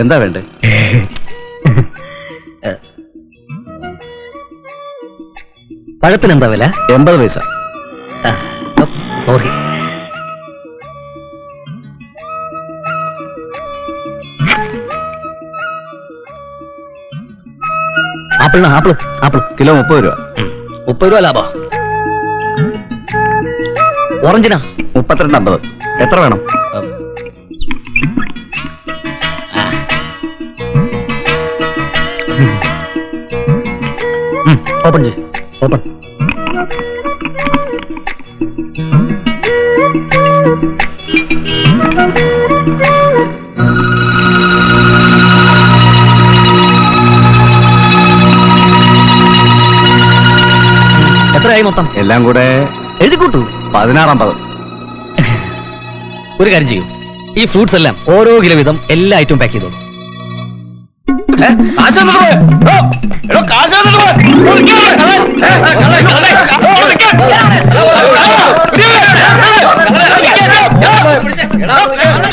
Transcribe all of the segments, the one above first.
എന്താ വേണ്ടേ? പഴത്തിന് എന്താ വില? 80 പൈസ. സോറി. ആപ്പിളിനാ? ആപ്പിൾ കിലോ 30 രൂപ. 30 രൂപ ലാഭം. ഓറഞ്ചിനാ? 32.50. എത്ര വേണം? ഓപ്പൺ ചെയ്. ഓപ്പൺ. എത്രയായി മൊത്തം? എല്ലാം കൂടെ എഴുതി കൂട്ടു. 16.50. ഒരു കാര്യം ചെയ്യൂ, ഈ ഫ്രൂട്ട്സ് എല്ലാം ഓരോ കിലോ വീതം എല്ലാ ഐറ്റവും പാക്ക് ചെയ്തോളൂ.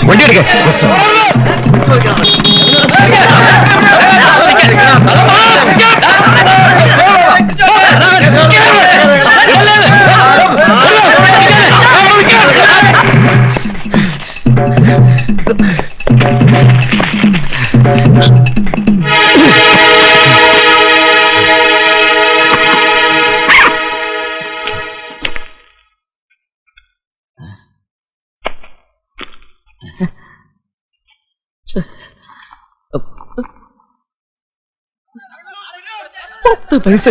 വണ്ടി എടുക്കേ. പൈസ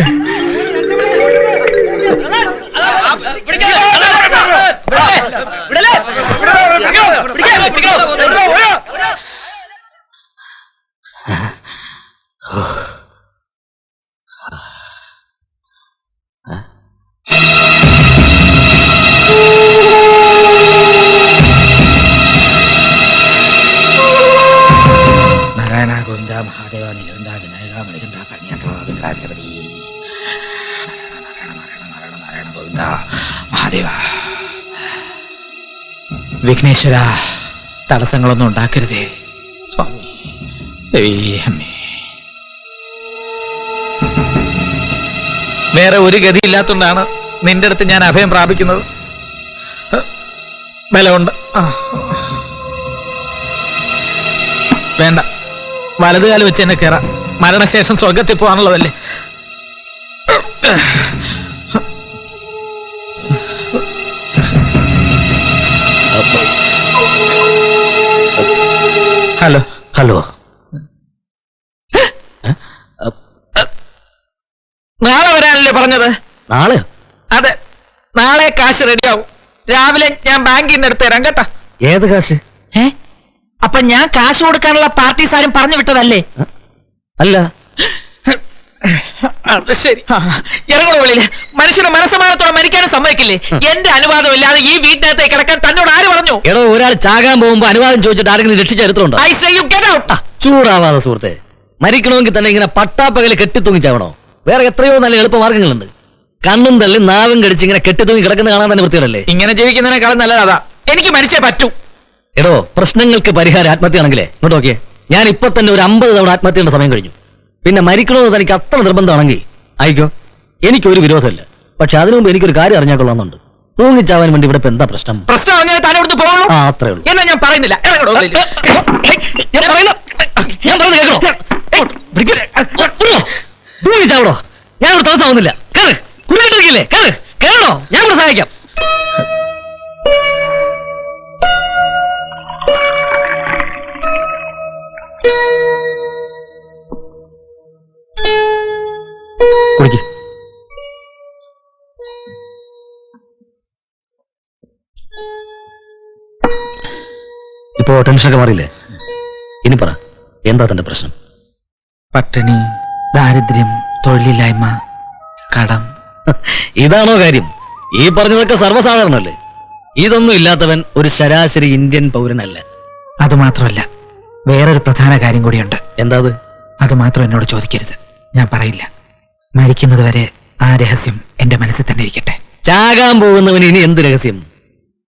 നാരായണ ഗോവിന്ദ മഹാദേവ നിലകണ്ഠ വിനായക മണികണ്ഠ കണ്യാഠ വെങ്കടാചലപതി നാരായണ ഗോവിന്ദ മഹാദേവ. വിഘ്നേശ്വര, തടസ്സങ്ങളൊന്നും ഉണ്ടാക്കരുതേ സ്വാമി. അമ്മേ, വേറെ ഒരു ഗതിയില്ലാത്തതുകൊണ്ടാണ് നിന്റെ അടുത്ത് ഞാൻ അഭയം പ്രാപിക്കുന്നത്. ബലമുണ്ട്. വേണ്ട, വലതുകാലം വെച്ച് എന്നെ കയറാം. മരണശേഷം സ്വർഗത്തിൽ പോകാനുള്ളതല്ലേ. Hello hello. നാളെ വരാനല്ലേ പറഞ്ഞത്? നാളെയോ? അതെ, നാളെ കാശ് റെഡിയാവും. രാവിലെ ഞാൻ ബാങ്കിൽ നിന്ന് എടുത്ത് തരാം കേട്ടാ. ഏത് കാശ്? അപ്പൊ ഞാൻ കാശ് കൊടുക്കാനുള്ള പാർട്ടീസ് ആരും പറഞ്ഞു വിട്ടതല്ലേ? അല്ല. അത് ശരി. ഇറങ്ങണോ വെളിയില്? മനുഷ്യന് മനസ്സമാനത്തോടെ മരിക്കാനും സമ്മതിക്കില്ലേ? എന്റെ അനുവാദം ഇല്ലാതെ ഈ വീട്ടിനകത്തേക്ക് കിടക്കാൻ തന്നോട് ആര് പറഞ്ഞു? എടോ, ഒരാൾ ചാകാൻ പോകുമ്പോ അനുവാദം ചോദിച്ചിട്ട് ആരെങ്കിലും രക്ഷിച്ച ചരിത്രമുണ്ടോ? I say you get out. ചൂടാവാതെ സുഹൃത്തെ. മരിക്കണമെങ്കിൽ തന്നെ ഇങ്ങനെ പട്ടാപ്പകല് കെട്ടിത്തൂങ്ങിച്ചാവണോ? വേറെ എത്രയോ നല്ല എളുപ്പമാർഗങ്ങളുണ്ട്. കണ്ണും തള്ളി നാവും കടിച്ച് ഇങ്ങനെ കെട്ടിത്തൂങ്ങി കിടക്കുന്ന കാണാൻ തന്നെ വൃത്തികളല്ലേ? ഇങ്ങനെ ജീവിക്കുന്നതിനേക്കാളും നല്ലതാ. എനിക്ക് മരിച്ചേ പറ്റൂ. എടോ, പ്രശ്നങ്ങൾക്ക് പരിഹാരം ആത്മഹത്യയാണെങ്കിലേ ഇങ്ങോട്ട് നോക്കിയേ. ഞാൻ ഇപ്പൊ തന്നെ ഒരു 50 തവണ ആത്മഹത്യയുടെ സമയം കഴിഞ്ഞു. പിന്നെ മരിക്കണമെന്ന് തനിക്ക് അത്ര നിർബന്ധമാണെങ്കിൽ ആയിക്കോ, എനിക്കൊരു വിരോധമില്ല. പക്ഷെ അതിനു മുമ്പ് എനിക്കൊരു കാര്യം അറിഞ്ഞാൽ കൊള്ളാമെന്നുണ്ട്. തൂങ്ങിച്ചാവാൻ വേണ്ടി ഇവിടെ ഇപ്പൊ എന്താ പ്രശ്നം? പ്രശ്നം അറിഞ്ഞാൽ താനോട് പോകുള്ളൂ. അത്രേ ഉള്ളൂ. എന്നാ ഞാൻ പറയുന്നില്ല. തൂങ്ങിച്ചാവടോ, ഞാൻ ഇവിടെ താമസാവുന്നില്ല. കേറ്, കുരുക്കിട്ടിരിക്കില്ലേ? കേറ്, കേറണോ? ഞാൻ ഇവിടെ സഹായിക്കാം. കുടിക്ക്. ഇപ്പോ ടെൻഷനൊക്കെ മാറിയില്ലേ? ഇനി പറ, എന്താ തന്റെ പ്രശ്നം? പട്ടിണി, ദാരിദ്ര്യം, തൊഴിലില്ലായ്മ, കടം. ഇതാണോ കാര്യം? ഈ പറഞ്ഞതൊക്കെ സർവ്വസാധാരണല്ലേ? ഇതൊന്നും ഇല്ലാത്തവൻ ഒരു ശരാശരി ഇന്ത്യൻ പൗരനല്ല. അതുമാത്രമല്ല, വേറൊരു പ്രധാന കാര്യം കൂടിയുണ്ട്. എന്താ അത്? അത് മാത്രം എന്നോട് ചോദിക്കരുത്, ഞാൻ പറയില്ല. മരിക്കുന്നത് വരെ ആ രഹസ്യം എന്റെ മനസ്സിൽ തന്നെ ഇരിക്കട്ടെ. ചാകാൻ പോകുന്നവന് ഇനി എന്ത് രഹസ്യം?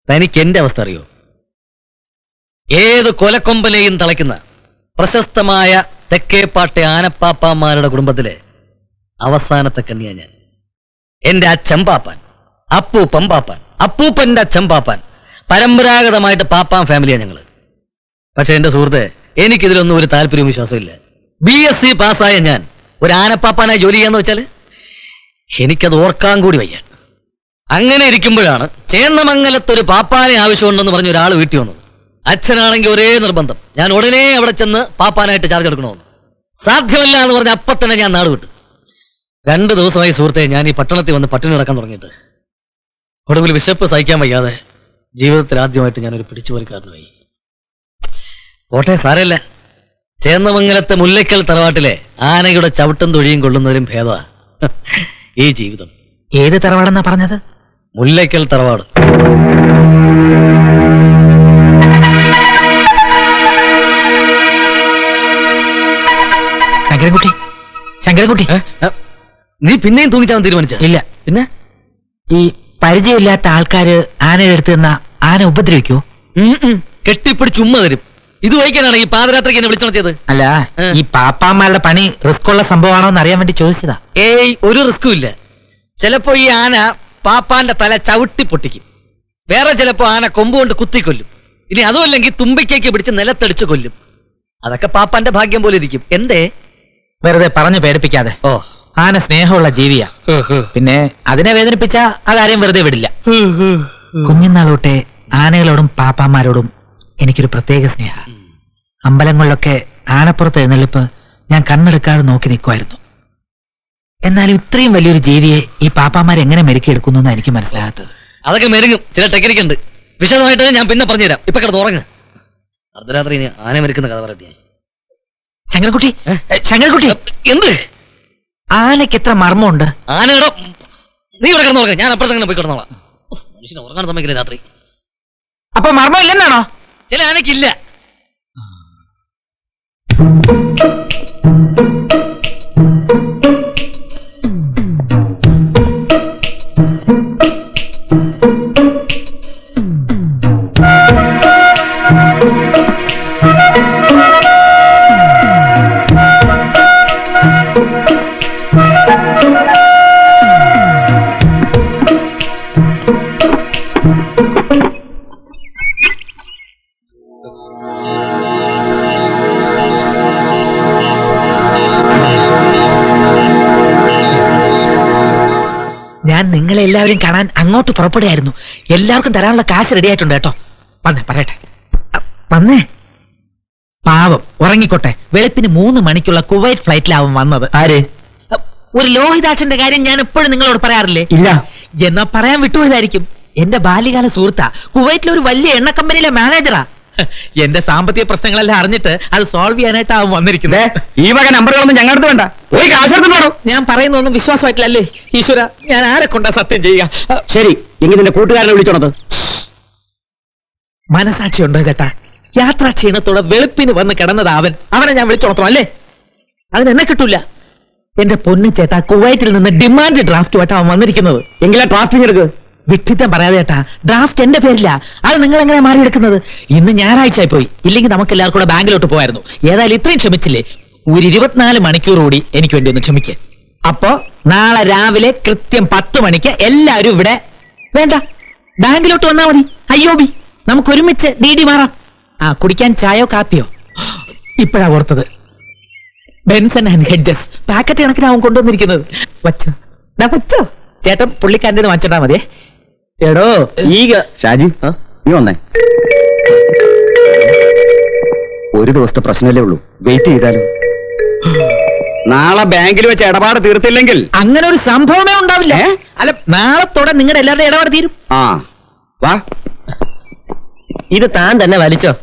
തനിക്ക് എന്റെ അവസ്ഥ അറിയോ? ഏത് കൊലക്കൊമ്പനെയും തളയ്ക്കുന്ന പ്രശസ്തമായ തെക്കേപ്പാട്ടെ ആനപ്പാപ്പാന്മാരുടെ കുടുംബത്തിലെ അവസാനത്തെ കണ്ണിയാ ഞാൻ. എന്റെ അച്ഛൻ പാപ്പാൻ, അപ്പൂപ്പൻ പാപ്പാൻ, അപ്പൂപ്പന്റെ അച്ഛൻ പാപ്പാൻ, പരമ്പരാഗതമായിട്ട് പാപ്പാൻ ഫാമിലിയാണ് ഞങ്ങള്. പക്ഷെ എന്റെ സുഹൃത്തെ, എനിക്കിതിലൊന്നും ഒരു താല്പര്യവും വിശ്വാസമില്ല. BSc പാസ്സായ ഞാൻ ഒരു ആനപ്പാപ്പാനായി ജോലി ചെയ്യാന്ന് വെച്ചാൽ എനിക്കത് ഓർക്കാൻ കൂടി വയ്യ. അങ്ങനെ ഇരിക്കുമ്പോഴാണ് ചേന്നമംഗലത്തൊരു പാപ്പാനെ ആവശ്യമുണ്ടെന്ന് പറഞ്ഞ ഒരാൾ വീട്ടിൽ വന്നത്. അച്ഛനാണെങ്കിൽ ഒരേ നിർബന്ധം, ഞാൻ ഉടനെ അവിടെ ചെന്ന് പാപ്പാനായിട്ട് ചാർജ് എടുക്കണമെന്ന്. സാധ്യമല്ല എന്ന് പറഞ്ഞ അപ്പം തന്നെ ഞാൻ നാട് വിട്ടു. 2 ദിവസമായി സുഹൃത്തെ ഞാൻ ഈ പട്ടണത്തിൽ വന്ന് പട്ടിണി നടക്കാൻ തുടങ്ങിയിട്ട്. ഒടുവിൽ വിശപ്പ് സഹിക്കാൻ വയ്യാതെ ജീവിതത്തിൽ ആദ്യമായിട്ട് ഞാനൊരു പിടിച്ചുപറിക്കാരനായി. കോട്ടെ സാരല്ല, ചേന്നമംഗലത്തെ മുല്ലയ്ക്കൽ തറവാട്ടിലെ ആനയുടെ ചവിട്ടും തൊഴിയും കൊള്ളുന്നവരും ഭേദ ഈ ജീവിതം. ഏത് തറവാടെന്നാ പറഞ്ഞത്? മുല്ലയ്ക്കൽ തറവാട്. ശങ്കരൻകുട്ടി, നീ പിന്നെയും തൂങ്ങിച്ചാൻ തീരുമാനിച്ച? ഇല്ല. പിന്നെ ഈ പരിചയമില്ലാത്ത ആൾക്കാര് ആനയുടെ അടുത്ത് നിന്ന ആന ഉപദ്രവിക്കോ? കെട്ടിപ്പിടിച്ച് ഉമ്മ തരും. ഇത് വഹിക്കാനാണ് ഈ പാദരാത്രിക്ക് എന്നെ വിളിച്ചുണർത്തിയത്. അല്ല, ഈ പാപ്പാമാരുടെ പണി റിസ്ക് ഉള്ള സംഭവമാണോ എന്ന് അറിയാൻ വേണ്ടി ചോദിച്ചതാ. ഏയ്, ഒരു റിസ്കും ഇല്ല. ചിലപ്പോ ഈ ആന പാപ്പാന്റെ തല ചവിട്ടി പൊട്ടിക്കും, വേറെ ചിലപ്പോ ആന കൊമ്പുകൊണ്ട് കുത്തിക്കൊല്ലും, ഇനി അതുമല്ലെങ്കിൽ തുമ്പിക്കേക്ക് പിടിച്ച് നിലത്തടിച്ച് കൊല്ലും. അതൊക്കെ പാപ്പാന്റെ ഭാഗ്യം പോലെ ഇരിക്കും. എന്തേ? വെറുതെ പറഞ്ഞു പേടിപ്പിക്കാതെ. ഓ, ആന സ്നേഹമുള്ള ജീവിയാ. പിന്നെ അതിനെ വേദനിപ്പിച്ച ആ കാര്യം വെറുതെ വിടില്ല. കുഞ്ഞുനാളോട്ടെ ആനകളോടും പാപ്പാമാരോടും എനിക്കൊരു പ്രത്യേക സ്നേഹ. അമ്പലങ്ങളിലൊക്കെ ആനപ്പുറത്ത് എഴുന്നള്ളിപ്പ് ഞാൻ കണ്ണെടുക്കാതെ നോക്കി നിൽക്കുമായിരുന്നു. എന്നാലും ഇത്രയും വലിയൊരു ജീവിയെ ഈ പാപ്പാമാരെങ്ങനെ മെരുക്കിയെടുക്കുന്നു എന്ന് എനിക്ക് മനസ്സിലാകാത്തത്. അതൊക്കെ മെരുങ്ങും, ചില ടെക്നിക്ക് ഉണ്ട്. വിശദമായിട്ട് ഞാൻ പിന്നെ പറഞ്ഞുതരാം. ഇപ്പൊ കിടന്ന് ഉറങ്ങ്. അർദ്ധരാത്രി ഇനി ആന മെരുക്കുന്ന കഥ പറയട്ടെ. ശങ്കരൻകുട്ടി, എന്ത്? ആനയ്ക്ക് എത്ര മർമ്മമുണ്ട്? ആനയുടെ നീ ഇവിടെ കിടന്ന് ഉറങ്ങ, ഞാൻ അപ്പുറത്തങ്ങനെ പോയി കിടന്നോളാം. മനുഷ്യനെ ഉറങ്ങാൻ സമ്മതിക്കില്ല രാത്രി. അപ്പൊ മർമ്മം ഇല്ലെന്നാണോ? ചില ആനയ്ക്കില്ല. ഞാൻ നിങ്ങളെ എല്ലാവരും കാണാൻ അങ്ങോട്ട് പുറപ്പെടുകയായിരുന്നു. എല്ലാവർക്കും തരാനുള്ള കാശ് റെഡി ആയിട്ടുണ്ട് കേട്ടോ. വന്നേ പറയട്ടെ. വന്നേ. പാവം ഉറങ്ങിക്കോട്ടെ. വെളുപ്പിന് 3 മണിക്കുള്ള കുവൈറ്റ് ഫ്ലൈറ്റിലാവും വന്നത്. ആര്? ഒരു ലോഹിതാക്ഷന്റെ കാര്യം ഞാൻ എപ്പോഴും നിങ്ങളോട് പറയാറില്ലേ? ഇല്ല. എന്നാ പറയാൻ വിട്ടുപോയതായിരിക്കും. എന്റെ ബാല്യകാല സുഹൃത്താ. കുവൈറ്റിലെ ഒരു വലിയ എണ്ണ കമ്പനിയിലെ മാനേജറാ. എന്റെ സാമ്പത്തിക പ്രശ്നങ്ങളെല്ലാം അറിഞ്ഞിട്ട് അത് സോൾവ് ചെയ്യാനായിട്ടാവും വന്നിരിക്കുന്നത്. ഈ വക നമ്പറുകളൊന്നും ഞങ്ങളുടെ വേണ്ട. പോയി കാശെടുത്തോളൂ. ഞാൻ പറയുന്നൊന്നും വിശ്വാസമായിട്ടില്ലല്ലേ? ഈശ്വര, ഞാൻ ആരെ കൊണ്ടാ സത്യം ചെയ്യുക? ശരി, എങ്കിൽ നിന്റെ കൂട്ടുകാരനെ വിളിച്ചോണത്. മനസാക്ഷി ഉണ്ടോ ചേട്ടാ? യാത്രാ ക്ഷീണത്തോടെ വെളുപ്പിന് വന്ന് കിടന്നത് അവനെ ഞാൻ വിളിച്ചോണത്തണം അല്ലേ? അതിനെന്നെ കിട്ടൂല. എന്റെ പൊന്നു ചേട്ടാ, കുവൈറ്റിൽ നിന്ന് ഡിമാൻഡ് ഡ്രാഫ്റ്റുമായിട്ട് അവൻ വന്നിരിക്കുന്നത്. എങ്കിലെ ഡ്രാഫ്റ്റിംഗ് എടുക്ക്. വിഡ്ഢിത്തം പറയാതെ ചേട്ടാ, ഡ്രാഫ്റ്റ് എന്റെ പേരില്ല. അത് നിങ്ങൾ എങ്ങനെ മാറിയെടുക്കുന്നത്? ഇന്ന് ഞായറാഴ്ച പോയി, ഇല്ലെങ്കിൽ നമുക്ക് എല്ലാവർക്കും കൂടെ ബാങ്കിലോട്ട് പോയായിരുന്നു. ഏതായാലും ഇത്രയും ക്ഷമിച്ചില്ലേ, ഒരു 24 മണിക്കൂർ കൂടി എനിക്ക് വേണ്ടി ഒന്ന് ക്ഷമിക്കുക. അപ്പോ നാളെ രാവിലെ കൃത്യം 10 മണിക്ക് എല്ലാവരും ഇവിടെ വേണ്ട ബാങ്കിലോട്ട് വന്നാ മതി. അയ്യോബി, നമുക്ക് ഒരുമിച്ച് DD മാറാം. കുടിക്കാൻ ചായയോ കാപ്പിയോ? ഇപ്പോഴാ ഓർത്തത്. ബെൻസൺ ആൻഡ് ഹെഡ്ജസ് പാക്കറ്റ് കണക്കിനാവും കൊണ്ടുവന്നിരിക്കുന്നത്. വച്ചോ ചേട്ടൻ, പുള്ളിക്കാരൻ്റെ വാങ്ങിച്ചിട്ടാ മതിയേ. എടോ ഷാജി, നീ വന്നേ. ഒരു ദിവസത്തെ പ്രശ്നമല്ലേ ഉള്ളൂ, വെയിറ്റ് ചെയ്താലും. നാളെ ബാങ്കിൽ വെച്ച് ഇടപാട് തീർത്തില്ലെങ്കിൽ അങ്ങനെ ഒരു സംഭവമേ ഉണ്ടാവില്ല. അല്ല, നാളത്തോടെ നിങ്ങളുടെ എല്ലാവരുടെ ഇടപാട് തീരും. വാ. ഇത് താൻ തന്നെ വലിച്ചോ.